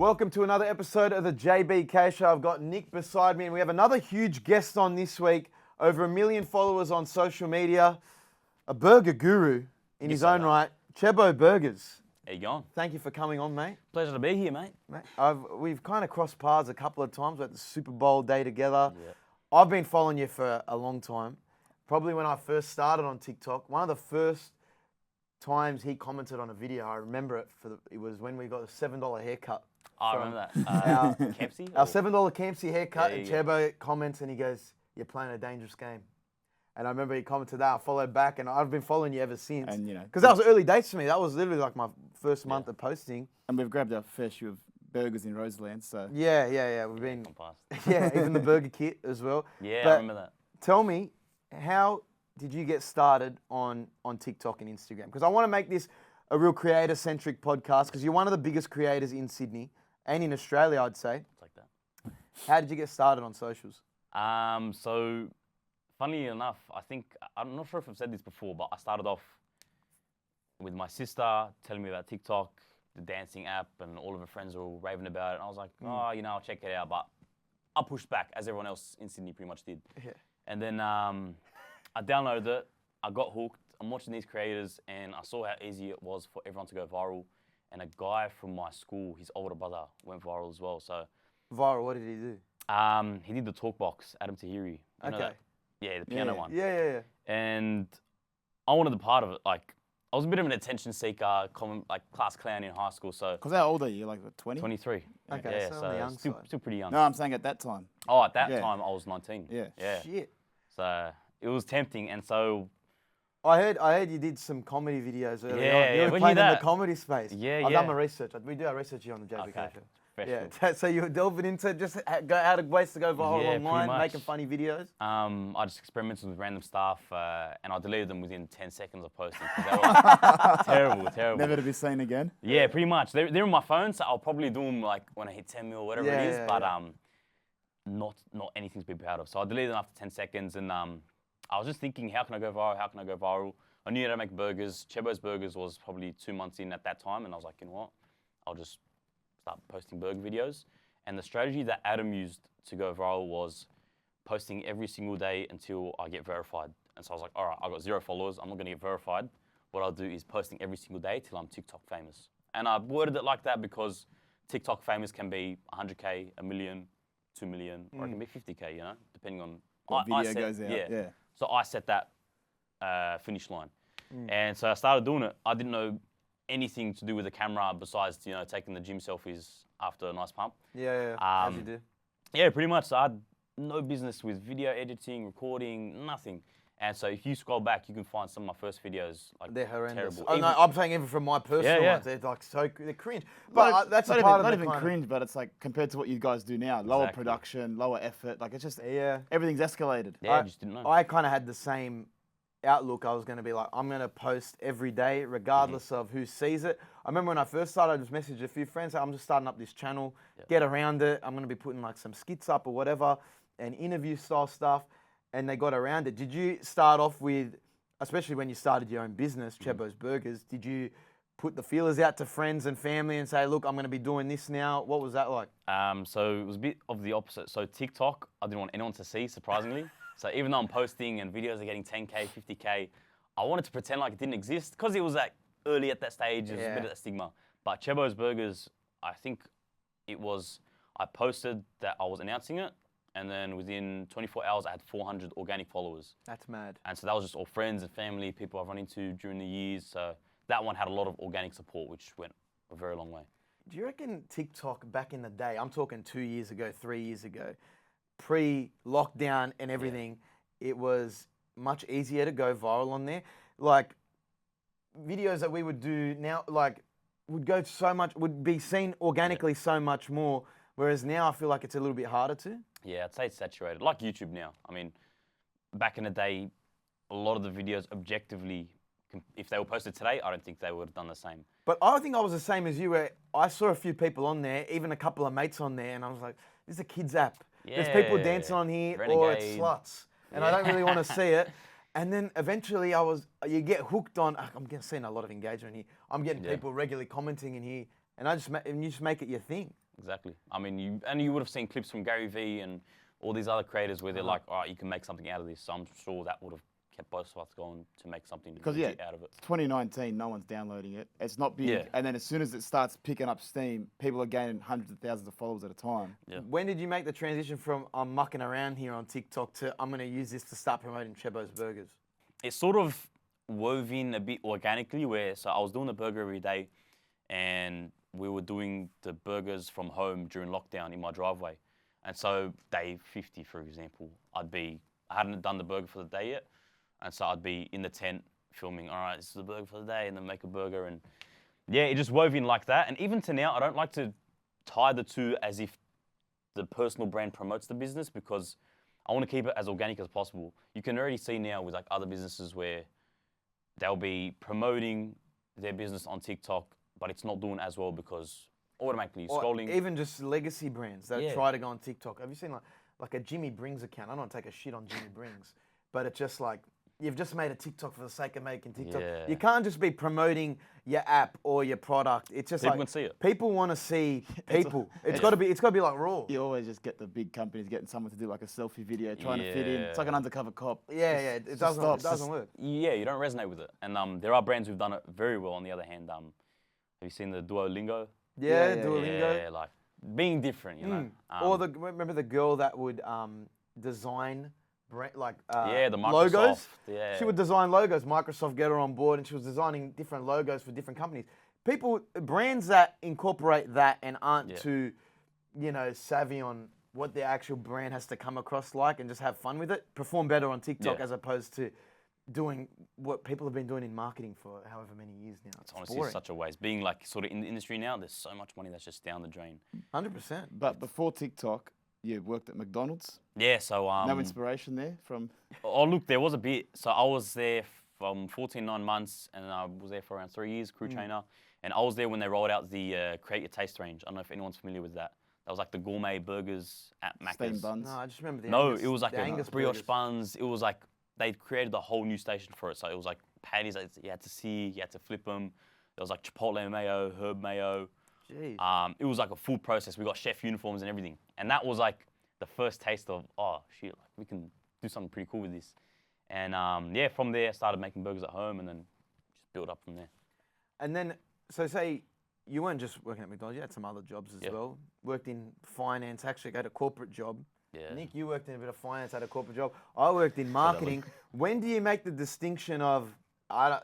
Welcome to another episode of the JBK Show. I've got Nick beside me, and we have another huge guest on this week. Over 1 million followers on social media, a burger guru in his own right, Chebbo Burgers. How you going? Thank you for coming on, mate. Pleasure to be here, mate. We've kind of crossed paths a couple of times. We had the Super Bowl day together. Yeah. I've been following you for a long time. Probably when I first started on TikTok, one of the first times he commented on a video, I remember it was when we got a $7 haircut. I remember that. Kempsey? Our $7 Kempsey haircut, Yeah, and yeah. Chebbo comments and he goes, "You're playing a dangerous game." And I remember he commented that. I followed back, and I've been following you ever since. And, you know, because that was early days for me. That was literally like my first month of posting. And we've grabbed our fair share of burgers in Roseland, so. Yeah. We've been, Come past. yeah, even the burger kit as well. Yeah, But I remember that. Tell me, how did you get started on TikTok and Instagram? Because I want to make this a real creator-centric podcast, because you're one of the biggest creators in Sydney and in Australia, I'd say. It's like that. How did you get started on socials? So, funnily enough, I'm not sure if I've said this before, but I started off with my sister telling me about TikTok, the dancing app, and all of her friends were all raving about it. And I was like, I'll check it out. But I pushed back, as everyone else in Sydney pretty much did. Yeah. And then I downloaded it. I got hooked. I'm watching these creators, and I saw how easy it was for everyone to go viral. And a guy from my school, his older brother, went viral as well. So Viral, what did he do? he did the talk box, Adam Tahiri. You know Okay. that? Yeah, the piano one. Yeah. And I wanted a part of it. Like, I was a bit of an attention seeker, class clown in high school. So Because how old are you? Like, what, 20? 23. Okay, Yeah, so on the young still side. pretty young. No, I'm saying at that time. Oh, at that Yeah. time, I was 19. Yeah. Yeah. Shit. So it was tempting. And so, I heard you did some comedy videos earlier Yeah, on. You yeah, were when playing you in the that- comedy space. Yeah, I've yeah. done my research. We do our research here on the JBK Okay. Show. Professional. Yeah, so you were delving into just how to ways to go viral Yeah, pretty online, much. making funny videos. I just experimented with random stuff, and I deleted them within 10 seconds of posting. 'Cause they were terrible. Never to be seen again. Yeah, pretty much. They're on my phone, so I'll probably do them like when I hit 10 mil, whatever it is. Yeah, But yeah. not anything to be proud of. So I deleted them after 10 seconds, and I was just thinking, how can I go viral? I knew how to make burgers. Chebbo's Burgers was probably 2 months in at that time, and I was like, you know what? I'll just start posting burger videos. And the strategy that Adam used to go viral was posting every single day until I get verified. And so I was like, all right, I've got 0 followers. I'm not going to get verified. What I'll do is posting every single day till I'm TikTok famous. And I worded it like that because TikTok famous can be 100K, 1 million, 2 million, or it can be 50K, you know, depending on What video goes out. Yeah. So I set that finish line. And so I started doing it. I didn't know anything to do with the camera besides, you know, taking the gym selfies after a nice pump. Yeah. As you do. Yeah, pretty much. So I had no business with video editing, recording, nothing. And so if you scroll back, you can find some of my first videos. Like, They're horrendous. terrible. Oh, no, I'm saying even from my personal Yeah. ones, they're like they're cringe. But that's not a part even, not of the even kind cringe, but it's like compared to what you guys do now. Lower Exactly. production, lower effort. Like, it's just, Yeah. everything's escalated. Yeah, I just didn't know. I kind of had the same outlook. I was going to be like, I'm going to post every day, regardless of who sees it. I remember when I first started, I just messaged a few friends, I'm just starting up this channel, get around it. I'm going to be putting like some skits up or whatever, and interview style stuff, and they got around it. Did you start off with, especially when you started your own business, Chebbo's Burgers, did you put the feelers out to friends and family and say, look, I'm going to be doing this now? What was that like? So it was a bit of the opposite. So TikTok, I didn't want anyone to see, surprisingly. So even though I'm posting and videos are getting 10K, 50K, I wanted to pretend like it didn't exist because it was like early at that stage. It was a bit of that stigma. But Chebbo's Burgers, I think I posted that I was announcing it, and then within 24 hours, I had 400 organic followers. That's mad. And so that was just all friends and family, people I've run into during the years. So that one had a lot of organic support, which went a very long way. Do you reckon TikTok back in the day, I'm talking 2 years ago, 3 years ago, pre-lockdown and everything, it was much easier to go viral on there? Like, videos that we would do now, like, would be seen organically so much more, whereas now I feel like it's a little bit harder to. Yeah, I'd say it's saturated, like YouTube now. I mean, back in the day, a lot of the videos objectively, if they were posted today, I don't think they would have done the same. But I think I was the same as you, where I saw a few people on there, even a couple of mates on there, and I was like, this is a kid's app. There's people dancing on here, or it's Renegade. sluts. And I don't really want to see it. And then eventually you get hooked on, I'm seeing a lot of engagement here. I'm getting people regularly commenting in here, and you just make it your thing. Exactly. I mean, you would have seen clips from Gary Vee and all these other creators where they're like, all right, you can make something out of this. So I'm sure that would have kept both of us going to make something legit out of it. 2019, no one's downloading it. It's not big. And then as soon as it starts picking up steam, people are gaining hundreds of thousands of followers at a time. Yeah. When did you make the transition from I'm mucking around here on TikTok to I'm going to use this to start promoting Chebbo's Burgers? It sort of wove in a bit organically so I was doing the burger every day and we were doing the burgers from home during lockdown in my driveway. And so day 50, for example, I hadn't done the burger for the day yet. And so I'd be in the tent filming, all right, this is the burger for the day, and then make a burger. And yeah, it just wove in like that. And even to now, I don't like to tie the two as if the personal brand promotes the business because I want to keep it as organic as possible. You can already see now with like other businesses where they'll be promoting their business on TikTok, but it's not doing as well because automatically scrolling. Even just legacy brands that try to go on TikTok. Have you seen like a Jimmy Brings account? I don't take a shit on Jimmy Brings, but it's just like, you've just made a TikTok for the sake of making TikTok. Yeah. You can't just be promoting your app or your product. It's just people like can see it. People want to see people. It's got to be like raw. You always just get the big companies getting someone to do like a selfie video, trying to fit in. It's like an undercover cop. It doesn't work. Yeah, you don't resonate with it. And there are brands who've done it very well. On the other hand, have you seen the Duolingo? Yeah, Duolingo. Yeah, like being different, you know. Or remember the girl that would design the Microsoft, logos. Yeah. She would design logos. Microsoft get her on board, and she was designing different logos for different companies. Brands that incorporate that and aren't too, savvy on what their actual brand has to come across like, and just have fun with it, perform better on TikTok as opposed to doing what people have been doing in marketing for however many years now. It's honestly such a waste. Being like sort of in the industry now, there's so much money that's just down the drain. 100%. But before TikTok, you worked at McDonald's. Yeah, so no inspiration there from. Oh look, there was a bit. So I was there from 9 months, and I was there for around 3 years, crew trainer. And I was there when they rolled out the Create Your Taste range. I don't know if anyone's familiar with that. That was like the gourmet burgers at Macca's. Steamed buns. No, I just remember the Angus, it was like a brioche buns. It was like they created a whole new station for it. So it was like patties that you had to see, you had to flip them. There was like chipotle mayo, herb mayo. Jeez. It was like a full process. We got chef uniforms and everything. And that was like the first taste of, oh shit, like we can do something pretty cool with this. And from there I started making burgers at home and then just built up from there. And then, so say you weren't just working at McDonald's, you had some other jobs as well. Worked in finance, actually got a corporate job. Yeah. Nick, you worked in a bit of finance, had a corporate job. I worked in marketing. When do you make the distinction of,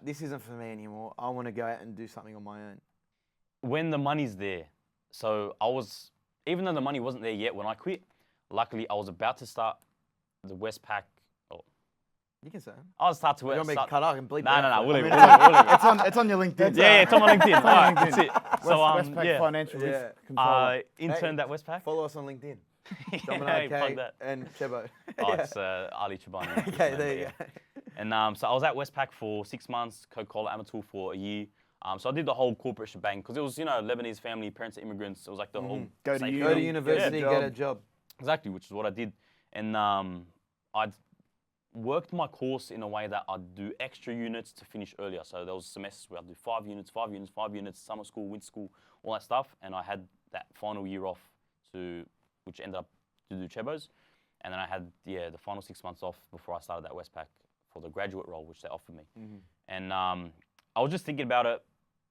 this isn't for me anymore, I want to go out and do something on my own? When the money's there. So even though the money wasn't there yet when I quit, luckily I was about to start the Westpac. You can say it. I was start to You want me to cut out and bleep No, we'll leave it. It's on your LinkedIn. Yeah, it's on my LinkedIn. All right, that's it. So, Westpac Financial Risk Controller. Interned at Westpac. Follow us on LinkedIn. Hey, plug that. And Chebbo. It's Ali Chobani. Okay, there you go. And so I was at Westpac for 6 months, Coca-Cola Amatul for a year. So I did the whole corporate shebang because it was, Lebanese family, parents of immigrants. It was like the whole Go to university, get a job. Exactly, which is what I did. And I'd worked my course in a way that I'd do extra units to finish earlier. So there was semesters where I'd do 5 units, summer school, winter school, all that stuff. And I had that final year off which ended up to do Chebbo's. And then I had, the final 6 months off before I started at Westpac for the graduate role, which they offered me. And I was just thinking about it,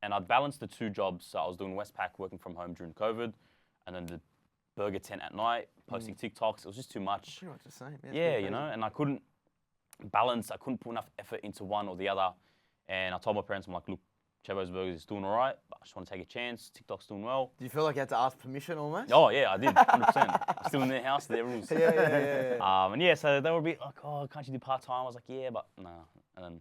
and I'd balanced the 2 jobs. So I was doing Westpac, working from home during COVID, and then the burger tent at night, posting TikToks. It was just too much. Pretty much the same. Yeah, and I couldn't balance. I couldn't put enough effort into one or the other. And I told my parents, I'm like, look, Chebbo's Burgers is doing all right, but I just want to take a chance. TikTok's doing well. Do you feel like you had to ask permission almost? Oh, yeah, I did, 100%. I'm still in their house, their rules. Yeah. So they would be like, oh, can't you do part-time? I was like, yeah, but no. And then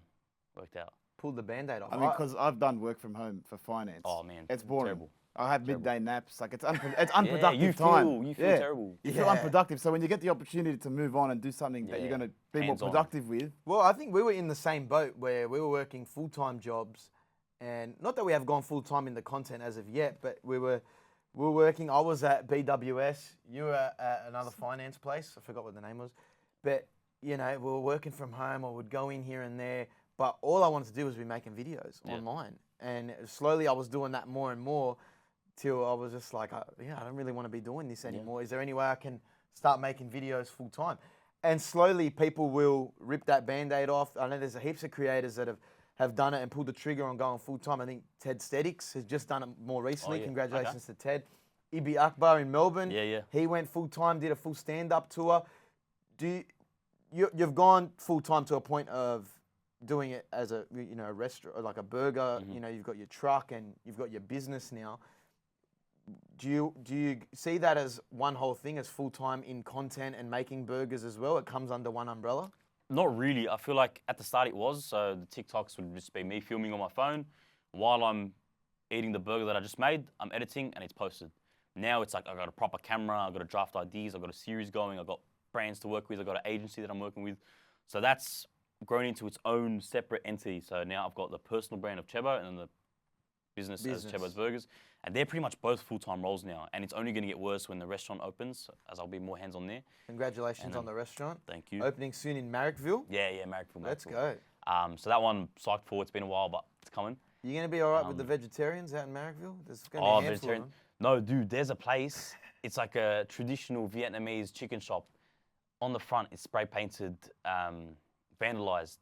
worked out. Pulled the Band-Aid off. I mean, because I've done work from home for finance. Oh, man. It's boring. Terrible. I have midday naps. Like, it's unproductive time. You feel terrible. You feel unproductive. So when you get the opportunity to move on and do something that you're going to be more productive with. Well, I think we were in the same boat where we were working full-time jobs. And not that we have gone full-time in the content as of yet, but we were working. I was at BWS. You were at another finance place. I forgot what the name was. But, we were working from home. I would go in here and there. But all I wanted to do was be making videos online. And slowly I was doing that more and more. till I was just like, I don't really want to be doing this anymore. Is there any way I can start making videos full time? And slowly people will rip that Band-Aid off. I know there's heaps of creators that have done it and pulled the trigger on going full time. I think Ted Stedix has just done it more recently. Congratulations to Ted. Ibi Akbar in Melbourne. He went full time, did a full stand-up tour. You've gone full time to a point of doing it as a restaurant, like a burger. You've got your truck and you've got your business now. Do you see that as one whole thing, as full time in content and making burgers as well? It comes under one umbrella. Not really. I feel like at the start it was. So the TikToks would just be me filming on my phone while I'm eating the burger that I just made. I'm editing and it's posted. Now it's like I got a proper camera. I got to draft ideas. I got a series going. I got brands to work with. I got an agency that I'm working with. So that's grown into its own separate entity. So now I've got the personal brand of Chebbo and then the business as Chebbo's Burgers. And they're pretty much both full-time roles now. And it's only going to get worse when the restaurant opens, as I'll be more hands-on there. Congratulations on the restaurant. Thank you. Opening soon in Marrickville. Yeah, Marrickville. Let's go. So that one, psyched for. It's been a while, but it's coming. You going to be all right with the vegetarians out in Marrickville? There's going to be a handful of them. No, dude, there's a place. It's like a traditional Vietnamese chicken shop. On the front, it's spray painted, vandalized.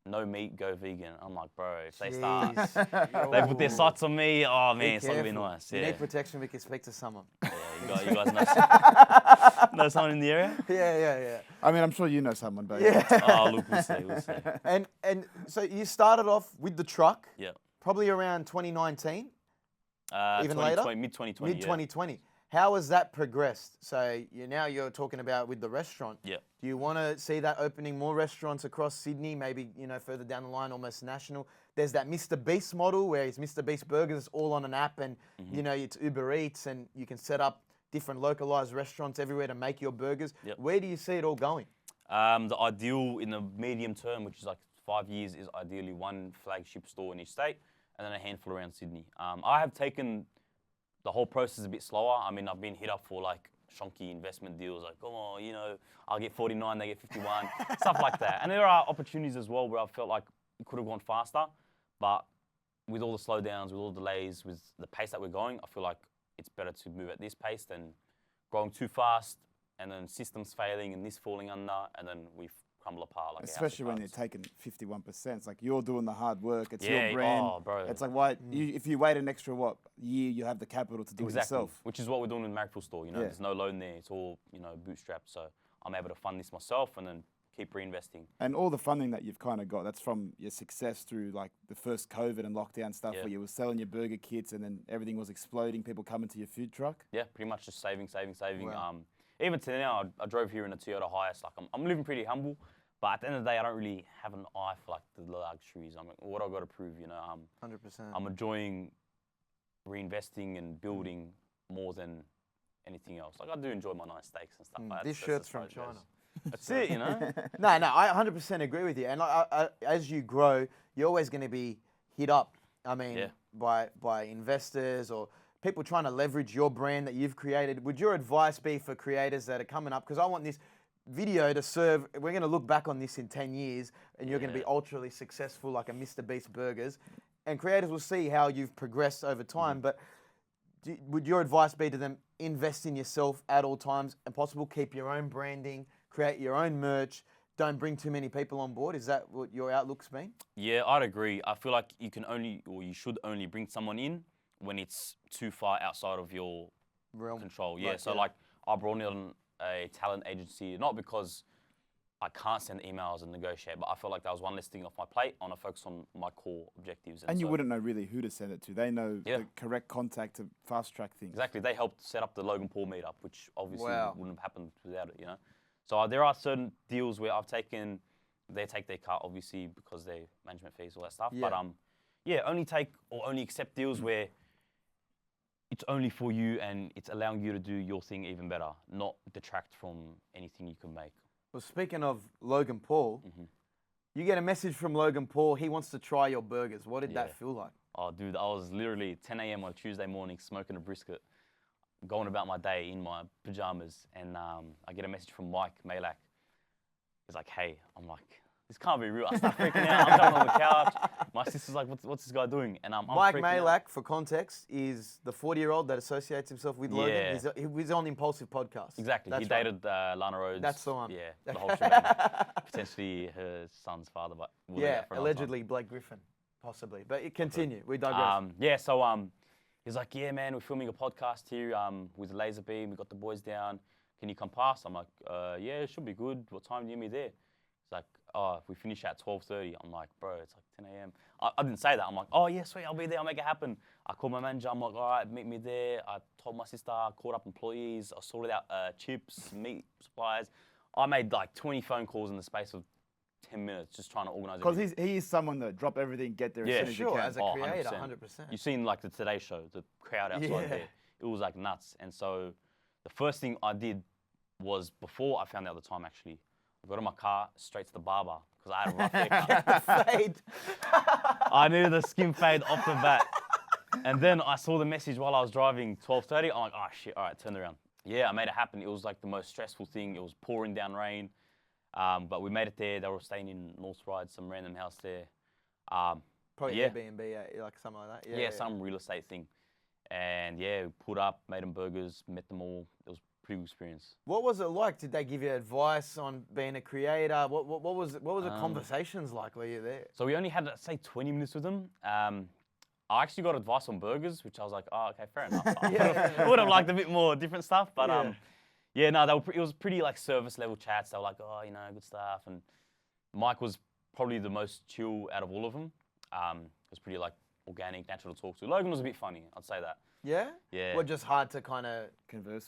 No meat, go vegan. I'm like, bro, if they start, they put their sights on me. Oh man, it's not gonna be nice. You need protection. We can speak to someone. Yeah, you guys know someone in the area? Yeah. I mean, I'm sure you know someone, but Oh, look, we'll see. And so you started off with the truck. Yeah. Probably around 2019. Even later. Mid 2020. Mid 2020. How has that progressed? So you're talking about with the restaurant. Yeah. Do you want to see that opening more restaurants across Sydney, maybe further down the line, almost national? There's that Mr. Beast model where it's Mr. Beast Burgers, it's all on an app, and it's Uber Eats, and you can set up different localized restaurants everywhere to make your burgers. Yep. Where do you see it all going? The ideal in the medium term, which is like 5 years, is ideally one flagship store in each state, and then a handful around Sydney. I have taken the whole process a bit slower. I mean, I've been hit up for like shonky investment deals, like, oh, I'll get 49, they get 51, stuff like that. And there are opportunities as well where I felt like it could have gone faster, but with all the slowdowns, with all the delays, with the pace that we're going, I feel like it's better to move at this pace than growing too fast and then systems failing and this falling under, and then we've crumble apart. Like especially when you're taking 51%. It's like you're doing the hard work. It's your brand. Oh, bro. It's like, why? If you wait an extra, year, you have the capital to do it yourself. Which is what we're doing in Marrickville store. There's no loan there. It's all, bootstrapped. So I'm able to fund this myself and then keep reinvesting. And all the funding that you've kind of got, that's from your success through like the first COVID and lockdown stuff where you were selling your burger kits and then everything was exploding, people coming to your food truck. Yeah, pretty much just saving. Wow. Even to now, I drove here in a Toyota Hiace. Like I'm living pretty humble. But at the end of the day, I don't really have an eye for like the luxuries. I'm like, what I've got to prove, 100%. I'm enjoying reinvesting and building more than anything else. Like I do enjoy my nice steaks and stuff. This shirt's from China. That's it, No, I 100% agree with you. And as you grow, you're always going to be hit up. I mean, by investors or people trying to leverage your brand that you've created. Would your advice be for creators that are coming up? Because I want this video to serve, we're going to look back on this in 10 years and you're going to be ultra successful like a Mr. Beast Burgers, and creators will see how you've progressed over time. But would your advice be to them, invest in yourself at all times and possible, keep your own branding, create your own merch, don't bring too many people on board? Is that what your outlook's been? Yeah, I'd agree. I feel like you should only bring someone in when it's too far outside of your control. Yeah, so like I brought in a talent agency, not because I can't send emails and negotiate, but I felt like that was one less thing off my plate. I want to focus on my core objectives. And you wouldn't know really who to send it to. They know the correct contact to fast track things. Exactly. They helped set up the Logan Paul meetup, which obviously wouldn't have happened without it, So there are certain deals where they take their cut, obviously, because they management fees, all that stuff. Yeah. But only take or only accept deals where it's only for you and it's allowing you to do your thing even better, not detract from anything you can make. Well, speaking of Logan Paul, you get a message from Logan Paul. He wants to try your burgers. What did that feel like? Oh, dude, I was literally 10 a.m. on a Tuesday morning smoking a brisket, going about my day in my pajamas, and I get a message from Mike Malak. He's like, hey, I'm like, this can't be real. I start freaking out. I'm jumping on the couch. My sister this is like, what's this guy doing? And I'm Mike freaking out. Malak, for context, is the 40-year-old that associates himself with Logan. Yeah. He's on Impulsive Podcast. Exactly. That's he right. dated Lana Rhodes. That's the one. Yeah, the whole shebang. Potentially her son's father, but we'll leave Yeah, that for another time. allegedly Blake Griffin, possibly. But it continue. We digress. Yeah, so he's like, yeah, man, we're filming a podcast here with the laser beam. We got the boys down. Can you come past? I'm like, yeah, it should be good. What time do you need me there? He's like, oh, if we finish at 12:30. I'm like, bro, it's like 10 a.m. I didn't say that. I'm like, oh, yeah, sweet, I'll be there. I'll make it happen. I called my manager. I'm like, all right, meet me there. I told my sister, I called up employees. I sorted out chips, meat supplies. I made like 20 phone calls in the space of 10 minutes just trying to organise everything. Because he is someone that drop everything, get there Yeah, as soon as sure, you can. as a creator, 100%. You've seen like the Today Show, the crowd outside Yeah. there. It was like nuts. And so the first thing I did was, before I found out the time actually, I got in my car, straight to the barber, because I had a rough haircut. Fade. I needed a skin fade off the bat. And then I saw the message while I was driving, 12:30. I'm like, oh shit, all right, turn around. Yeah, I made it happen. It was like the most stressful thing. It was pouring down rain. But we made it there. They were staying in North Ride, some random house there. Probably yeah. Airbnb, like something like that. Yeah, some real estate thing. And yeah, we pulled up, made them burgers, met them all. It was a pretty good experience. What was it like? Did they give you advice on being a creator? What was the conversations like while you were there? So we only had, say, 20 minutes with them. I actually got advice on burgers, which I was like, oh, okay, fair enough. I would have liked a bit more different stuff, but no, it was pretty like service level chats. They were like, oh, you know, good stuff. And Mike was probably the most chill out of all of them. It was pretty like organic, natural to talk to. Logan was a bit funny, I'd say that. Yeah? Yeah. Well, just hard to kind of Converse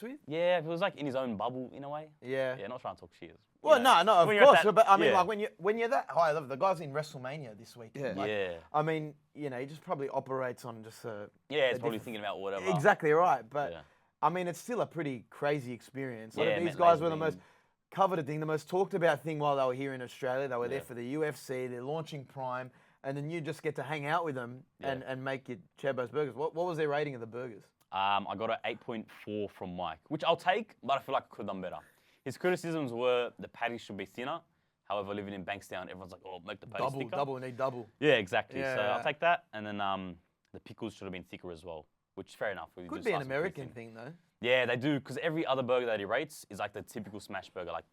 with. Yeah, it was like in his own bubble in a way. Yeah. Yeah, not trying to talk shit. Well, no, of when you're at course. that- But I mean, yeah. like when you're that high level, the guy's in WrestleMania this week. Yeah. Like, Yeah. I mean, you know, he just probably operates on just a. Yeah, it's a probably different- thinking about whatever. Exactly right, but Yeah. I mean, it's still a pretty crazy experience. Like, Yeah, these met guys were laser the most beam. coveted thing, the most talked about thing while they were here in Australia. They were there Yeah. for the UFC. They're launching Prime, and then you just get to hang out with them and make your Chebbo's burgers. What was their rating of the burgers? I got an 8.4 from Mike, which I'll take, but I feel like I could have done better. His criticisms were the patties should be thinner. However, living in Bankstown, everyone's like, oh, make the patties thicker. Double, need double. Yeah, exactly. Yeah, so yeah. I'll take that. And then the pickles should have been thicker as well, which is fair enough. We Could just be an asked for American thin. thing, though. Yeah, they do, because every other burger that he rates is like the typical smash burger, like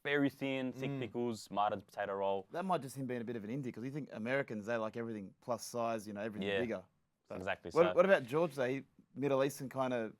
very thin, thick pickles, Martin's potato roll. That might just him being a bit of an indie, because you think Americans, they like everything plus size, you know, everything bigger. So Exactly. What about George, though? He, Middle Eastern kind of...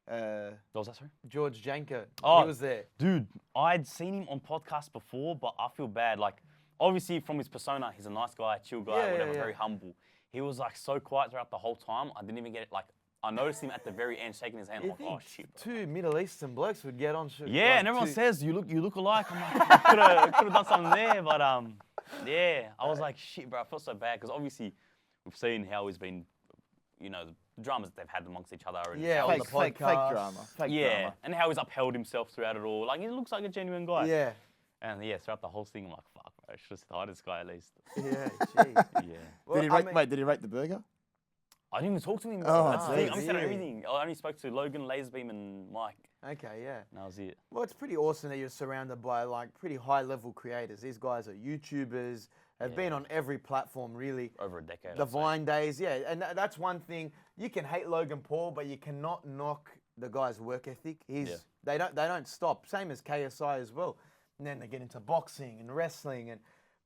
What was that, sorry? George Janko, Oh, he was there. Dude, I'd seen him on podcasts before, but I feel bad. Like, obviously from his persona, he's a nice guy, chill guy, Yeah, whatever, yeah. very humble. He was like so quiet throughout the whole time. I didn't even get it. Like, I noticed him at the very end shaking his hand. I'm You like, think oh shit. Bro. two Middle Eastern blokes would get on? Yeah, like and everyone two- says you look alike. I'm like, could have done something there, but yeah, I was like, shit, bro. I felt so bad because obviously we've seen how he's been, you know, the dramas that they've had amongst each other. And Yeah, how on he's- the fake podcast. drama. Fake yeah, drama. and how he's upheld himself throughout it all. Like, he looks like a genuine guy. Yeah, And yeah, throughout the whole thing, I'm like, fuck, bro, I should have said hi to this guy at least. yeah, jeez. Yeah. Well, Did he I rate, mean- wait, did he rate the burger? I didn't even talk to him. Oh, That's the thing. I geez. missed out on Really? everything. I only spoke to Logan, Laserbeam, and Mike. Okay, yeah. And that was it. Well, it's pretty awesome that you're surrounded by like pretty high-level creators. These guys are YouTubers, have been on every platform really. Over a decade. The I'd say. Vine days, yeah, and that's one thing. You can hate Logan Paul, but you cannot knock the guy's work ethic. They don't stop. Same as KSI as well. And then they get into boxing and wrestling, and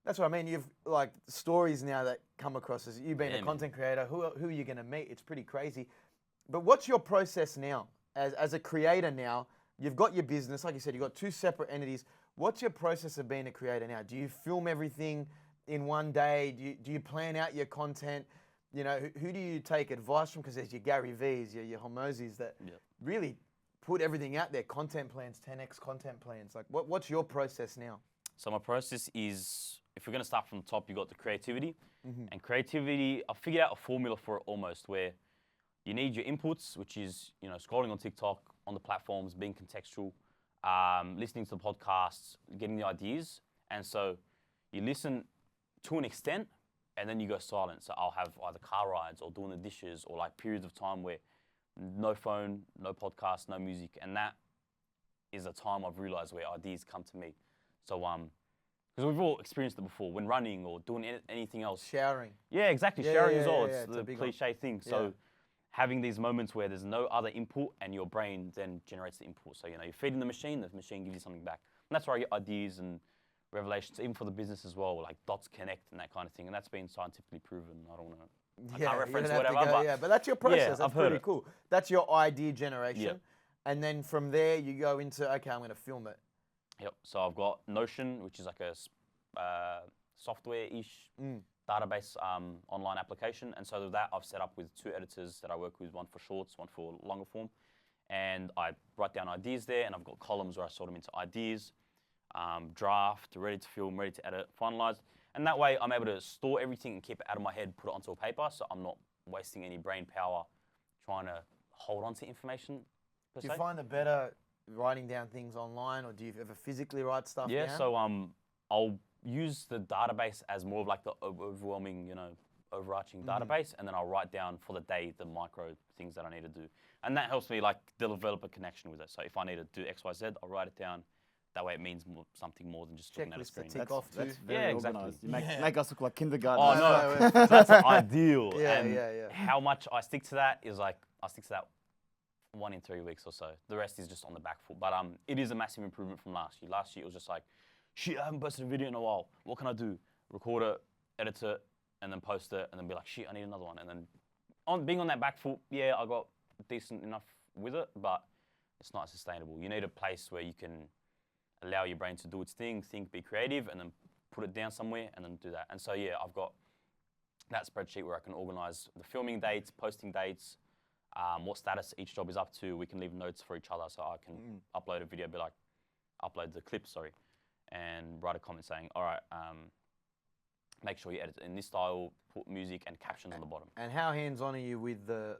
that's what I mean. You've like stories now that come across as you being Yeah, a man. content creator. Who are you going to meet? It's pretty crazy. But what's your process now as a creator now? You've got your business, like you said, you've got two separate entities. What's your process of being a creator now? Do you film everything in one day? Do you plan out your content? You know, who do you take advice from? Because there's your Gary V's, your Hormozis that really put everything out there. Content plans, 10x content plans. Like, what's your process now? So my process is, if we're going to start from the top, you got the creativity. Mm-hmm. And creativity, I figured out a formula for it almost, where you need your inputs, which is, you know, scrolling on TikTok, on the platforms, being contextual, listening to the podcasts, getting the ideas. And so you listen to an extent, and then you go silent. So I'll have either car rides or doing the dishes or like periods of time where no phone, no podcast, no music. And that is a time I've realized where ideas come to me. So because we've all experienced it before when running or doing anything else. Showering. Yeah, exactly. Yeah, Showering yeah, as well. yeah, It's it's a the big one. cliche thing. Yeah. So having these moments where there's no other input and your brain then generates the input. So, you're feeding the machine gives you something back. And that's where I get ideas and revelations, even for the business as well, like dots connect and that kind of thing. And that's been scientifically proven. I don't want to, I can't reference whatever, but that's your process. yeah, That's I've heard pretty it. cool. That's your idea generation. Yeah. And then from there, you go into, okay, I'm going to film it. Yep. So I've got Notion, which is like a software-ish database online application. And so with that, I've set up with 2 editors that I work with, one for shorts, one for longer form. And I write down ideas there, and I've got columns where I sort them into ideas, draft, ready to film, ready to edit, finalize. And that way, I'm able to store everything and keep it out of my head, put it onto a paper, so I'm not wasting any brain power trying to hold on to information, per Do se. you find it better writing down things online, or do you ever physically write stuff down? Yeah, so I'll use the database as more of like the overwhelming, overarching database, and then I'll write down for the day the micro things that I need to do. And that helps me like develop a connection with it. So if I need to do X, Y, Z, I'll write it down. That way it means something more than just looking at a Checklist to screen. tick off too. That's very Yeah, exactly. organised. You make us look like kindergarten. Oh no, that's ideal. Yeah, and yeah. how much I stick to that is like, I stick to that 1 in 3 weeks or so. The rest is just on the back foot. But it is a massive improvement from last year. Last year it was just like, shit, I haven't posted a video in a while. What can I do? Record it, edit it, and then post it, and then be like, shit, I need another one. And then being on that back foot, yeah, I got decent enough with it, but it's not sustainable. You need a place where you can allow your brain to do its thing, think, be creative, and then put it down somewhere and then do that. And so, yeah, I've got that spreadsheet where I can organize the filming dates, posting dates, what status each job is up to. We can leave notes for each other, so I can upload a video, upload the clip, and write a comment saying, all right, make sure you edit it in this style, put music and captions on the bottom. And how hands-on are you with the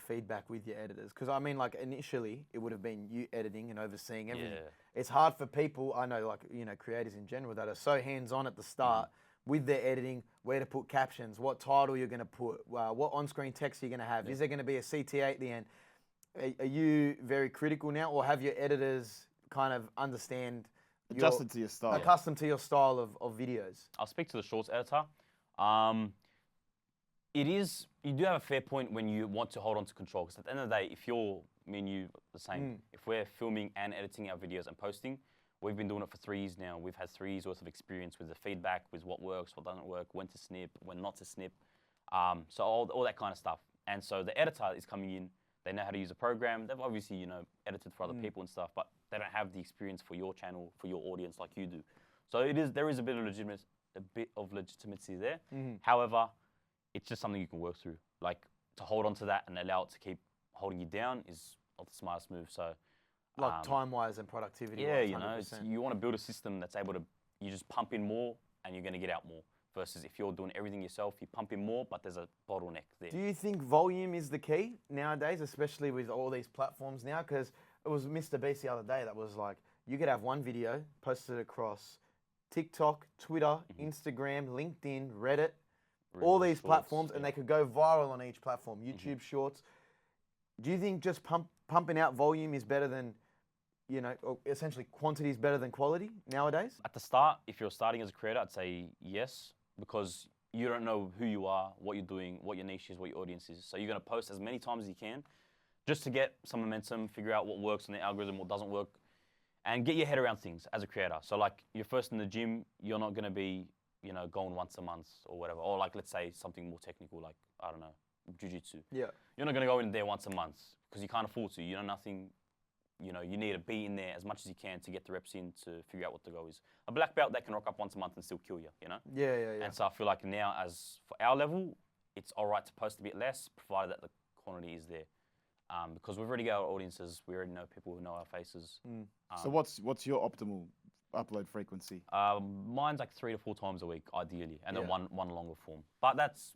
feedback with your editors? Because I mean, like initially, it would have been you editing and overseeing everything. Yeah. It's hard for people, I know, like creators in general that are so hands-on at the start with their editing, where to put captions, what title you're going to put, what on-screen text you're going to have. Is there going to be a CTA at the end? Are you very critical now, or have your editors kind of understand? Adjusted to your style. Accustomed to your style of videos. I'll speak to the shorts editor. You do have a fair point when you want to hold on to control, because at the end of the day, if me and you the same, if we're filming and editing our videos and posting, we've been doing it for 3 years now. We've had 3 years worth of experience with the feedback, with what works, what doesn't work, when to snip, when not to snip. So all that kind of stuff. And so the editor is coming in. They know how to use a program. They've obviously, edited for other people and stuff, but they don't have the experience for your channel, for your audience like you do. So there is a bit of legitimacy there. However, it's just something you can work through. Like, to hold on to that and allow it to keep holding you down is not the smartest move. So, like time-wise and productivity. Yeah, you want to build a system that's able to, you just pump in more and you're going to get out more. Versus if you're doing everything yourself, you pump in more, but there's a bottleneck there. Do you think volume is the key nowadays, especially with all these platforms now? Because it was Mr. Beast the other day that was like, you could have one video posted across TikTok, Twitter, Instagram, LinkedIn, Reddit, all these platforms, and they could go viral on each platform, YouTube Shorts. Do you think just pumping out volume is better than, or essentially quantity is better than quality nowadays? At the start, if you're starting as a creator, I'd say yes, because you don't know who you are, what you're doing, what your niche is, what your audience is. So you're going to post as many times as you can just to get some momentum, figure out what works on the algorithm, what doesn't work, and get your head around things as a creator. So like, you're first in the gym, you're not going to be, going once a month or whatever. Or like, let's say something more technical, like, I don't know, jiu-jitsu. Yeah. You're not going to go in there once a month because you can't afford to. You know nothing. You need to be in there as much as you can to get the reps in to figure out what the goal is. A black belt, that can rock up once a month and still kill you, Yeah. And so I feel like now, as for our level, it's all right to post a bit less, provided that the quantity is there. Because we've already got our audiences, we already know people who know our faces. So what's your optimal upload frequency? Mine's like 3 to 4 times a week, ideally, and then one longer form. But that's,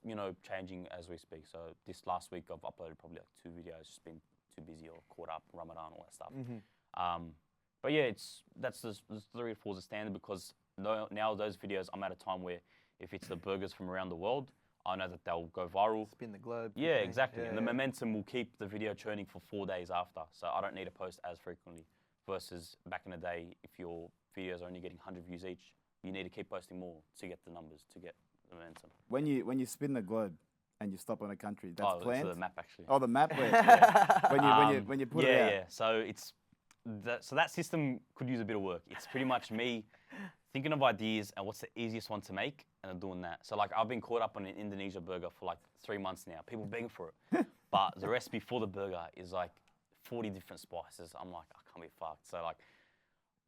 changing as we speak. So this last week, I've uploaded probably like 2 videos, just been too busy or caught up, Ramadan, all that stuff. But yeah, that's the 3 to 4 is a standard, because now those videos, I'm at a time where if it's the burgers from around the world, I know that they'll go viral. Spin the globe. Yeah, exactly. And the momentum will keep the video churning for 4 days after. So I don't need to post as frequently, versus back in the day, if your videos are only getting 100 views each, you need to keep posting more to get the numbers, to get the momentum. When you spin the globe and you stop on a country, that's Oh, planned. it's the map actually. Oh, the map. When you put it out. Yeah. So it's that system could use a bit of work. It's pretty much me thinking of ideas and what's the easiest one to make, and then doing that. So like I've been caught up on an Indonesia burger for like 3 months now. People begging for it, but the recipe for the burger is like 40 different spices. I'm like, I can't be fucked. So like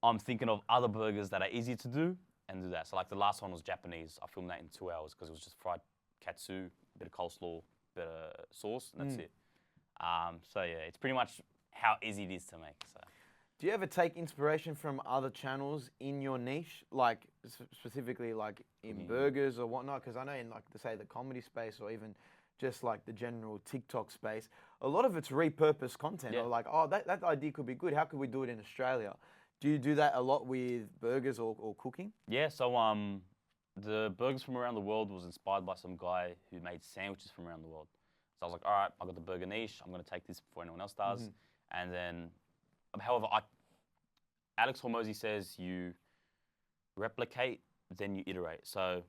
I'm thinking of other burgers that are easy to do and do that. So like the last one was Japanese. I filmed that in 2 hours because it was just fried katsu, bit of coleslaw, bit of sauce, and that's it. So yeah, it's pretty much how easy it is to make. So. Do you ever take inspiration from other channels in your niche, like specifically like in burgers or whatnot? Because I know in like say the comedy space or even just like the general TikTok space, a lot of it's repurposed content. Yeah. Or like, oh, that idea could be good. How could we do it in Australia? Do you do that a lot with burgers or cooking? Yeah, so the burgers from around the world was inspired by some guy who made sandwiches from around the world. So I was like, all right, I got the burger niche. I'm going to take this before anyone else does. And then, however, Alex Hormozy says you replicate, then you iterate. So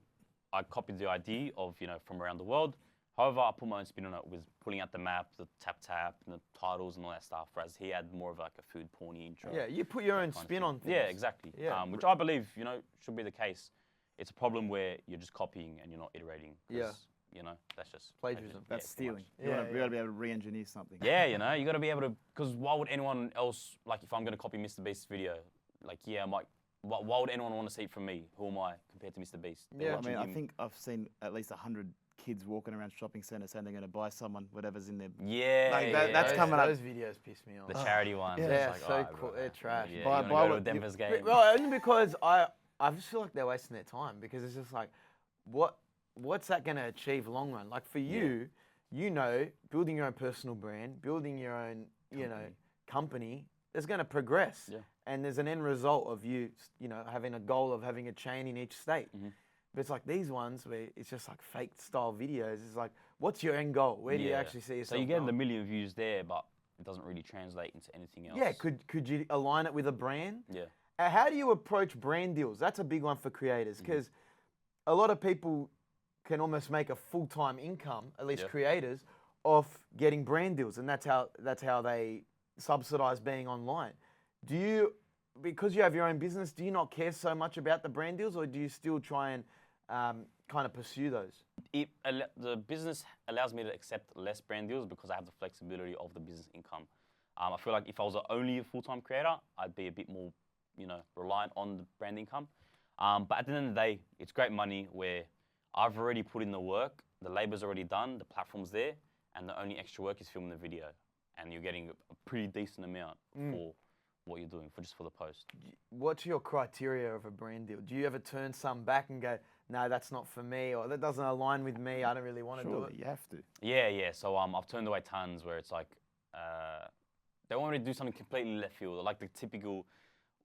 I copied the idea of, from around the world. However, I put my own spin on it with pulling out the map, the tap, and the titles and all that stuff, whereas he had more of like a food porny intro. Yeah, you put your own spin on things. Yeah, exactly. Yeah. Which I believe, should be the case. It's a problem where you're just copying and you're not iterating. Yeah. That's just Plagiarism. That's stealing. Yeah, We got to be able to re-engineer something. Yeah, you got to be able to, because why would anyone else, like if I'm going to copy Mr. Beast's video, like, yeah, I'm like, why would anyone want to see it from me? Who am I compared to Mr. Beast? Yeah. I mean, I think I've seen at least 100 kids walking around shopping centres saying they're going to buy someone, whatever's in there. Yeah, Like that's coming up. Those videos piss me off. The charity ones. Yeah, it's Yeah, like, so alright, cool. bro. They're trash. Yeah, Buy you wanna go to a what- Denver's game. Well, only because I just feel like they're wasting their time because it's just like, what's that going to achieve long run? Like for you, building your own personal brand, building your own, company is going to progress. Yeah. And there's an end result of you, having a goal of having a chain in each state. But it's like these ones where it's just like fake style videos. It's like, what's your end goal? Where do you actually see yourself? So you're getting the going? million views there, but it doesn't really translate into anything else. Yeah, could you align it with a brand? Yeah. How do you approach brand deals? That's a big one for creators because a lot of people can almost make a full-time income, at least creators, off getting brand deals, and that's how they subsidize being online. Do you, because you have your own business, do you not care so much about the brand deals, or do you still try and kind of pursue those? The business allows me to accept less brand deals because I have the flexibility of the business income. I feel like if I was only a full-time creator, I'd be a bit more, reliant on the brand income. But at the end of the day, it's great money where I've already put in the work, the labor's already done, the platform's there, and the only extra work is filming the video. And you're getting a pretty decent amount for what you're doing, just for the post. What's your criteria of a brand deal? Do you ever turn some back and go, no, that's not for me, or that doesn't align with me, I don't really want to do it? You have to. Yeah. So I've turned away tons where it's like, they want me to do something completely left field, like the typical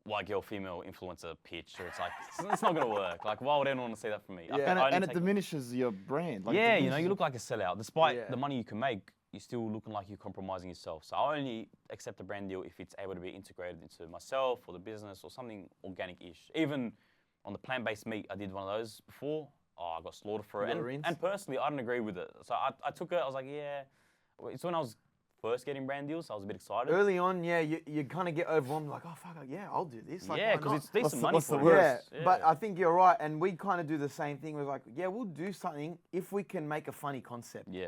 white girl, female influencer pitch, or it's like, it's not going to work. Like, why would anyone want to see that from me? And it diminishes your brand. Like, yeah, you look like a sellout. Despite the money you can make, you're still looking like you're compromising yourself. So I only accept a brand deal if it's able to be integrated into myself or the business or something organic-ish. Even on the plant-based meat, I did one of those before. I got slaughtered for it. And personally, I didn't agree with it. So I took it, I was like, yeah. It's when I was first getting brand deals, I was a bit excited. Early on, you kind of get overwhelmed, like, oh, fuck, yeah, I'll do this. Like, yeah, because it's decent money for it. it. Yeah, but I think you're right, and we kind of do the same thing. We're like, yeah, we'll do something if we can make a funny concept. Yeah.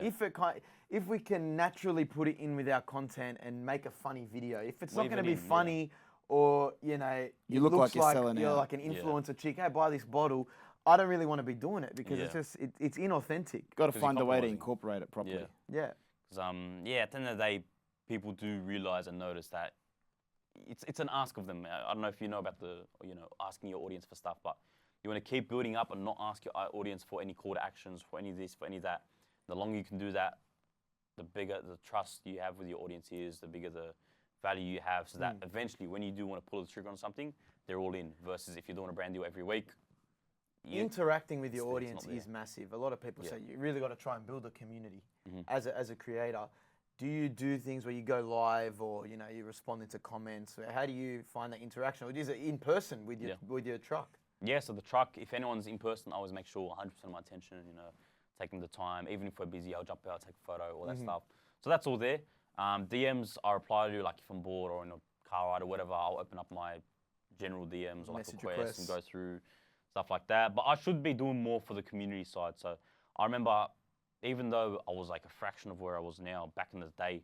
If we can naturally put it in with our content and make a funny video. If it's not going to be funny, or you it look looks like you're selling you're out. like an influencer chick. Hey, buy this bottle. I don't really want to be doing it because it's inauthentic. Got to find a way to compromising. incorporate it properly. Yeah. Because at the end of the day, people do realize and notice that it's an ask of them. I don't know if you know about asking your audience for stuff, but you want to keep building up and not ask your audience for any call to actions, for any of this, for any of that. The longer you can do that, the bigger the trust you have with your audience is, the bigger the value you have, so that eventually when you do want to pull the trigger on something, they're all in, versus if you're doing a brand deal every week. Interacting with your audience is massive. A lot of people say you really got to try and build a community as a creator. Do you do things where you go live, or you respond to comments? How do you find that interaction, or is it in person with your truck? Yeah, so the truck, if anyone's in person, I always make sure 100% of my attention, you know, taking the time. Even if we're busy, I'll jump out, take a photo, all that stuff. So that's all there. DMs I reply to, like if I'm bored or in a car ride or whatever, I'll open up my general DMs or like requests and go through stuff like that. But I should be doing more for the community side. So I remember, even though I was like a fraction of where I was now, back in the day,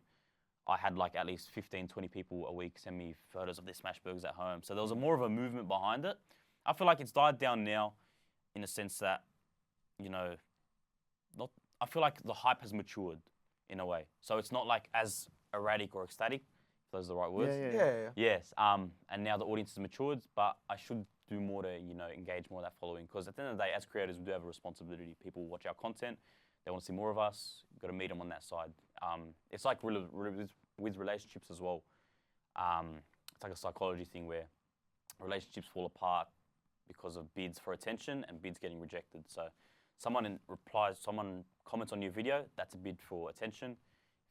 I had like at least 15, 20 people a week send me photos of their smash burgers at home. So there was more of a movement behind it. I feel like it's died down now in the sense that, you know, I feel like the hype has matured in a way. So it's not like as erratic or ecstatic, if those are the right words. Yeah. Yes, and now the audience has matured, but I should do more to, you know, engage more of that following. Because at the end of the day, as creators, we do have a responsibility. People watch our content. They want to see more of us. You've got to meet them on that side. It's like with relationships as well. It's like a psychology thing where relationships fall apart because of bids for attention and bids getting rejected. So someone comments on your video, that's a bid for attention.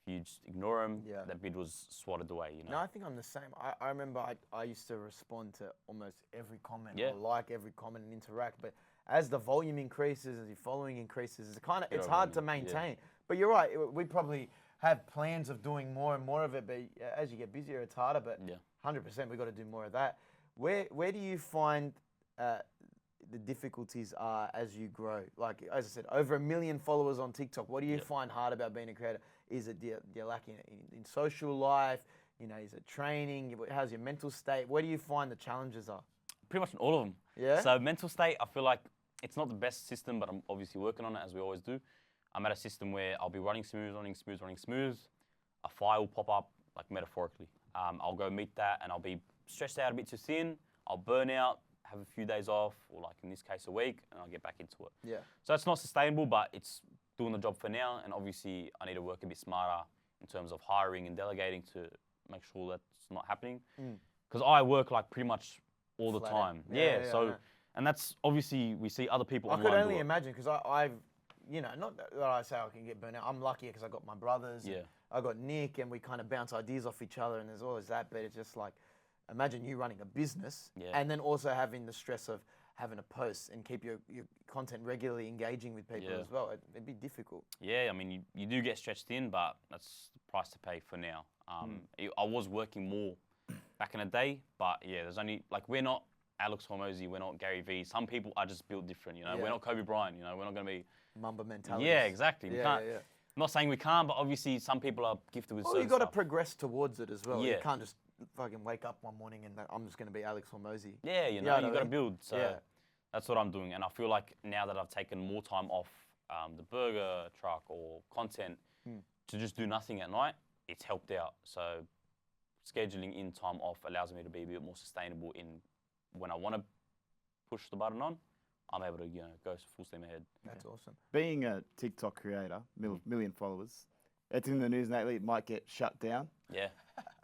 If you just ignore them, that bid was swatted away, you know. No, I think I'm the same. I remember I used to respond to almost every comment, or like every comment and interact. But as the volume increases, as your following increases, it's hard to maintain. Yeah. But you're right. We probably have plans of doing more and more of it. But as you get busier, it's harder. But 100%, we've got to do more of that. Where do you find the difficulties are as you grow? Like, as I said, over 1 million followers on TikTok. What do you find hard about being a creator? Is it you're lacking in social life? You know, is it training? How's your mental state? Where do you find the challenges are? Pretty much in all of them. Yeah. So mental state, I feel like it's not the best system, but I'm obviously working on it as we always do. I'm at a system where I'll be running smooth. A fire will pop up, like metaphorically. I'll go meet that and I'll be stressed out a bit too thin. I'll burn out, have a few days off, or like in this case a week, and I'll get back into it. Yeah. So it's not sustainable, but it's doing the job for now, and obviously I need to work a bit smarter in terms of hiring and delegating to make sure that's not happening. Because I work like pretty much all the time. And that's obviously, we see other people online. I could only imagine, because I've, you know, not that I say I can get burnt out. I'm lucky because I got my brothers. Yeah. I got Nick, and we kind of bounce ideas off each other, and there's always that. But it's just like, imagine you running a business and then also having the stress of having to post and keep your content regularly engaging with people as well. It'd be difficult. Yeah, I mean, you do get stretched in, but that's the price to pay for now. I was working more back in the day, but there's only, like, we're not Alex Hormozy, we're not Gary Vee. Some people are just built different, you know. We're not Kobe Bryant, you know. We're not going to be... Mamba mentality. Yeah, exactly. We can't... I'm not saying we can't, but obviously some people are gifted with certain you've got to stuff. progress towards it as well. Yeah. You can't just fucking wake up one morning and I'm just going to be Alex Hormozy. Yeah, you know, you've got to build. So that's what I'm doing. And I feel like now that I've taken more time off the burger truck or content to just do nothing at night, it's helped out. So scheduling in time off allows me to be a bit more sustainable in when I want to push the button on, I'm able to, you know, go full steam ahead. That's awesome. Being a TikTok creator, million followers, it's in the news lately, it might get shut down. Yeah.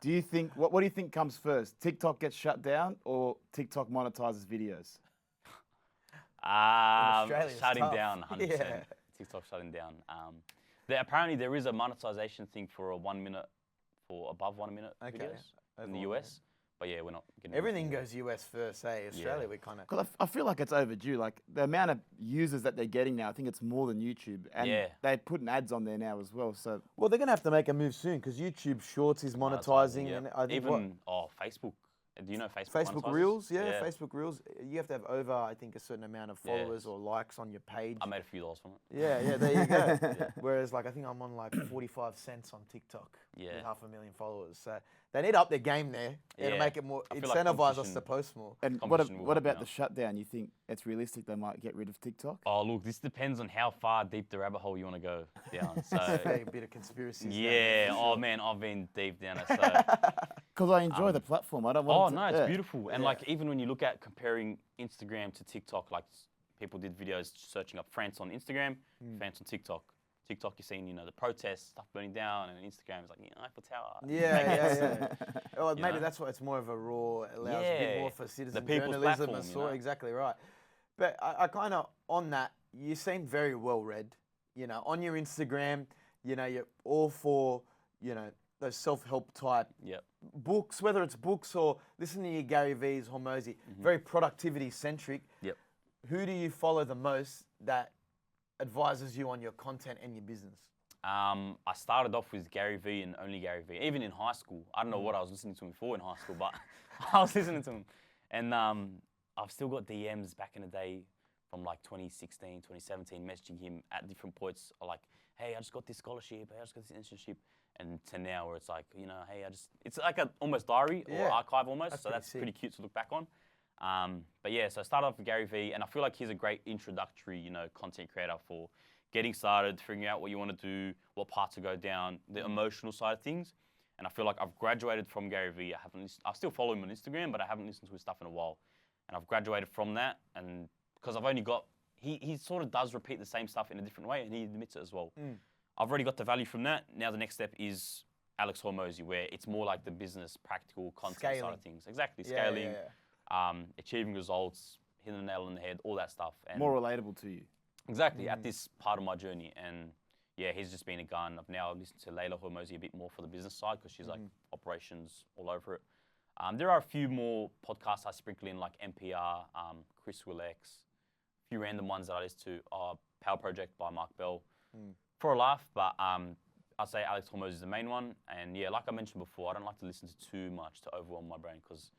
Do you think, what do you think comes first? TikTok gets shut down or TikTok monetizes videos? Shutting down, 100%. TikTok shutting down. Apparently there is a monetization thing for above 1 minute videos in the US. But yeah, we're not getting everything goes US first, Australia, we kind of... Because I feel like it's overdue. Like, the amount of users that they're getting now, I think it's more than YouTube. And they're putting ads on there now as well, so... Well, they're going to have to make a move soon, because YouTube Shorts is monetizing. And I think Facebook. Do you know Facebook? Facebook Reels, Facebook Reels. You have to have over, I think, a certain amount of followers or likes on your page. I made a few dollars from it. Yeah, there you go. Whereas, like, I think I'm on like 45 cents on TikTok with 500,000 followers. So they need to up their game there. To make it more, incentivize us to post more. And what about the shutdown? You think it's realistic they might get rid of TikTok? Oh, look, this depends on how far deep the rabbit hole you want to go down. So a bit of conspiracy. Yeah. Oh man, I've been deep down it. So. Because I enjoy the platform. I don't want to... it's beautiful. And like, even when you look at comparing Instagram to TikTok, like people did videos searching up France on Instagram, France on TikTok. TikTok, you're seeing, you know, the protests, stuff burning down, and Instagram is like, you know, Eiffel Tower. Well, maybe that's why it's more of a raw, allows a bit more for citizen journalism. Exactly right. But I kind of, on that, you seem very well read. You know, on your Instagram, you know, you're all for, you know, those self-help type Yep. books, whether it's books or listening to your Gary V's, Hormozy, very productivity centric. Yep. Who do you follow the most that advises you on your content and your business? I started off with Gary V and only Gary V. Even in high school, I don't know what I was listening to him for in high school, but I was listening to him. And I've still got DMs back in the day from like 2016, 2017, messaging him at different points, like, hey, I just got this scholarship, hey, I just got this internship. And to now where it's like, you know, hey, it's like a almost diary or archive almost. So that's pretty cute to look back on. But yeah, so I started off with Gary V, and I feel like he's a great introductory, you know, content creator for getting started, figuring out what you want to do, what path to go down, the emotional side of things. And I feel like I've graduated from Gary V. I still follow him on Instagram, but I haven't listened to his stuff in a while. And I've graduated from that, and because I've only got, he sort of does repeat the same stuff in a different way, and he admits it as well. I've already got the value from that. Now the next step is Alex Hormozy, where it's more like the business, practical content side of things. Exactly, scaling, achieving results, hitting the nail on the head, all that stuff. And More relatable to you. exactly, at this part of my journey. And yeah, he's just been a gun. I've now listened to Layla Hormozy a bit more for the business side because she's like operations all over it. There are a few more podcasts I sprinkle in, like NPR, Chris Willex, a few random ones that I listen to. Power Project by Mark Bell. For a laugh, but I'd say Alex Hormozy is the main one. And yeah, like I mentioned before, I don't like to listen to too much to overwhelm my brain because,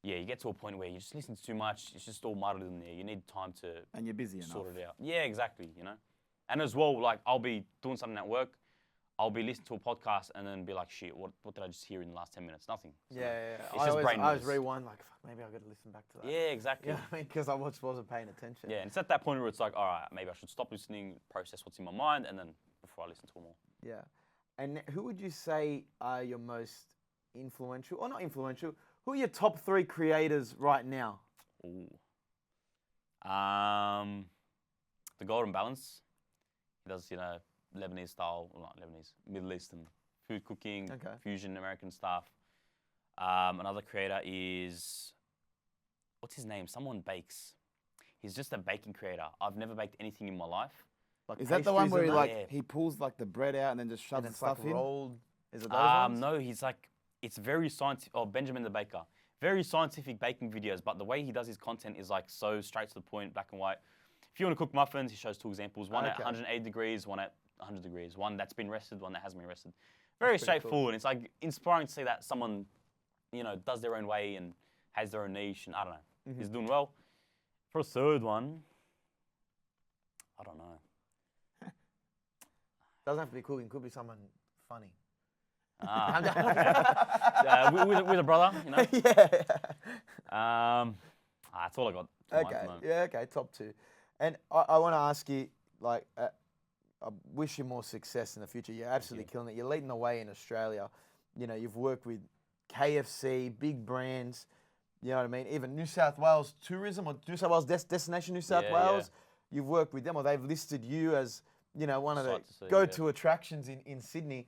yeah, you get to a point where you just listen to too much, it's just all muddled in there. You need time to And you're busy enough. sort it out. Yeah, exactly, you know. And as well, like I'll be doing something at work, I'll be listening to a podcast and then be like, shit, what did I just hear in the last 10 minutes? Nothing. So It's just brain I always noise. rewind, like, fuck, maybe I've got to listen back to that. Yeah, exactly. You know what I mean? Because I wasn't paying attention. Yeah, and it's at that point where it's like, all right, maybe I should stop listening, process what's in my mind, and then before I listen to more. Yeah. And who would you say are your most influential, or not influential, who are your top 3 creators right now? Ooh. The Golden Balance. He does, you know, Lebanese style, well, not Lebanese, Middle Eastern food cooking, fusion American stuff. Another creator is, what's his name? Someone bakes. He's just a baking creator. I've never baked anything in my life. Like Is that the one pastries where he and like Yeah. he pulls like the bread out and then just shoves and the it's stuff like in? rolled? Is it those ones? No, he's like, it's very scientific. Oh, Benjamin the Baker. Very scientific baking videos, but the way he does his content is like so straight to the point, black and white. If you want to cook muffins, he shows 2 examples. One at 180 degrees, one at 100 degrees. One that's been rested, one that hasn't been rested. Very straightforward. It's like inspiring to see that someone, you know, does their own way and has their own niche, and I don't know. He's doing well. For a third one, I don't know. Doesn't have to be cooking. Could be someone funny. With a brother, you know. That's all I got. to mind at the moment. Okay, top 2. And I want to ask you, like, I wish you more success in the future. You're absolutely killing it. You're leading the way in Australia. You know, you've worked with KFC, big brands. You know what I mean? Even New South Wales Tourism or New South Wales Destination New South Wales. You've worked with them, or they've listed you as, you know, one of the go-to attractions in Sydney.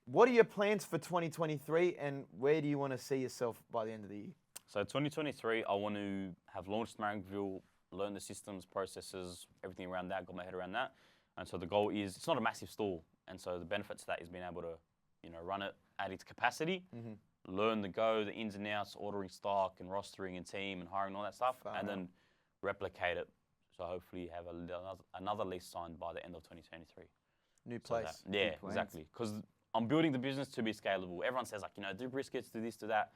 What are your plans for 2023, and where do you want to see yourself by the end of the year? So 2023, I want to have launched Marrickville, learn the systems, processes, everything around that, got my head around that. And so the goal is, it's not a massive store. And so the benefit to that is being able to, you know, run it at its capacity, learn the ins and outs, ordering stock and rostering and team and hiring and all that stuff, and then replicate it. So hopefully have another lease signed by the end of 2023. New place. Yeah, exactly. Because I'm building the business to be scalable. Everyone says, like, you know, do briskets, do this, do that.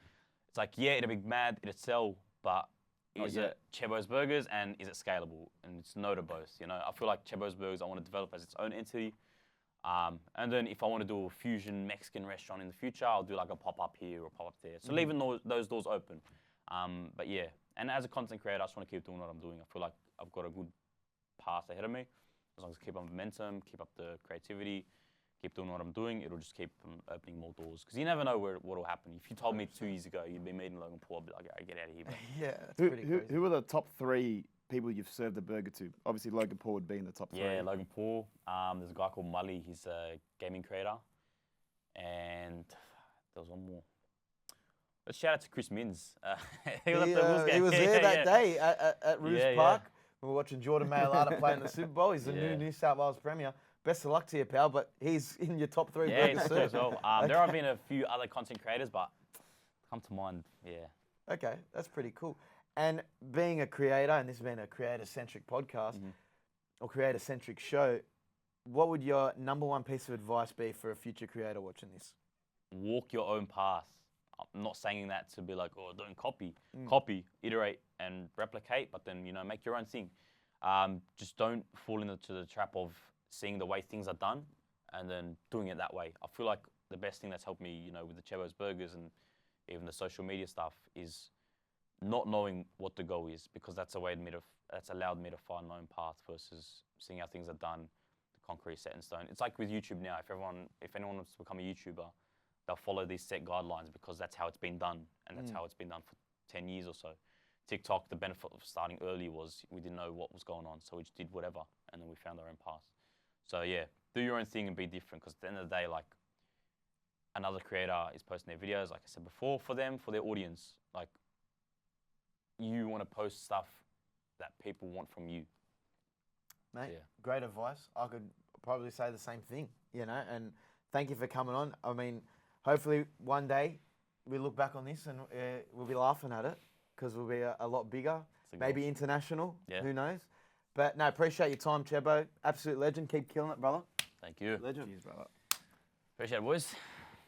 It's like, yeah, it'll be mad, it'll sell, but is it Chebbo's Burgers and is it scalable? And it's no to both, you know. I feel like Chebbo's Burgers I want to develop as its own entity. And then if I want to do a fusion Mexican restaurant in the future, I'll do like a pop-up here or a pop-up there. So leaving those doors open. But yeah, and as a content creator, I just want to keep doing what I'm doing. I feel like I've got a good path ahead of me. As long as I keep up momentum, keep up the creativity, keep doing what I'm doing, it'll just keep opening more doors. Because you never know what will happen. If you told me 2 years ago you'd be meeting Logan Paul, I'd be like, all right, get out of here, bro. Yeah, that's pretty crazy. Who are the top 3 people you've served a burger to? Obviously, Logan Paul would be in the top 3. Yeah, Logan Paul. There's a guy called Mully. He's a gaming creator. And there was one more. Let's shout out to Chris Minns. He was there that day at Roos Park. We were watching Jordan Mailata play in the Super Bowl. He's the new New South Wales Premier. best of luck to you, pal. But he's in your top 3 Yeah, burgers it's soon. good as well. There have been a few other content creators, but come to mind, yeah. Okay, that's pretty cool. And being a creator, and this has been a creator-centric podcast or creator-centric show, what would your number 1 piece of advice be for a future creator watching this? Walk your own path. I'm not saying that to be like, oh, don't copy. Copy, iterate, and replicate, but then, make your own thing. Just don't fall into the trap of seeing the way things are done and then doing it that way. I feel like the best thing that's helped me, with the Chebbo's Burgers and even the social media stuff is not knowing what the goal is, because that's allowed me to find my own path versus seeing how things are done, the concrete set in stone. It's like with YouTube now. If anyone wants to become a YouTuber, they'll follow these set guidelines because that's how it's been done, and that's how it's been done for 10 years or so. TikTok, the benefit of starting early was we didn't know what was going on, so we just did whatever, and then we found our own path. So yeah, do your own thing and be different, because at the end of the day, like, another creator is posting their videos, like I said before, for them, for their audience. Like, you want to post stuff that people want from you. Mate, Yeah. Great advice. I could probably say the same thing, and thank you for coming on. I mean, hopefully one day we look back on this and we'll be laughing at it, because we'll be a lot bigger, maybe international, who knows. But no, appreciate your time, Chebbo. Absolute legend. Keep killing it, brother. Thank you. Legend. Cheers, brother. Appreciate it, boys.